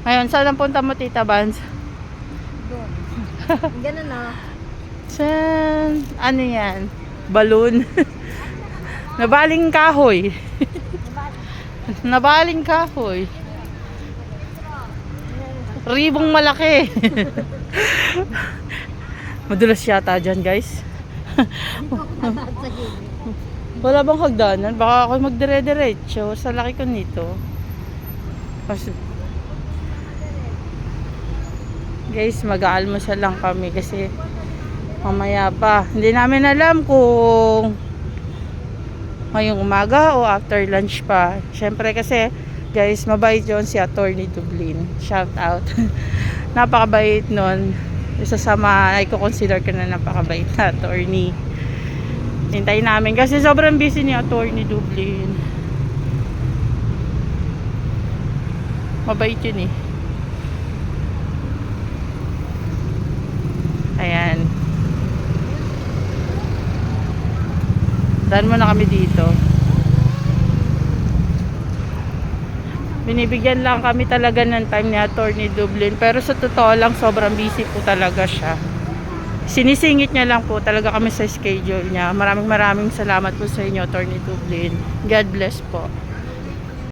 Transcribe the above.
Ngayon, saan ang punta mo, Tita Vans? Doon. Ganun na. Saan? Ano yan? Balloon. Nabaling kahoy. Nabaling kahoy. Ribong malaki. Madulas yata dyan, guys. Wala bang hagdanan? Baka ako magdire-diretso. Sa laki ko nito. Guys, mag-aalmusal lang kami kasi mamaya pa. Hindi namin alam kung ngayong umaga o after lunch pa. Syempre kasi, guys, mabait yun si Attorney Dublin. Shout out. Napakabait nun. Isa sa mga i-consider ko na napakabait na attorney. Hintayin namin kasi sobrang busy ni Attorney Dublin. Mabait yun eh. Ayan. Daan mo na kami dito. Binibigyan lang kami talaga ng time ni Attorney Dublin. Pero sa totoo lang, sobrang busy po talaga siya. Sinisingit niya lang po talaga kami sa schedule niya. Maraming salamat po sa inyo, Attorney Dublin. God bless po.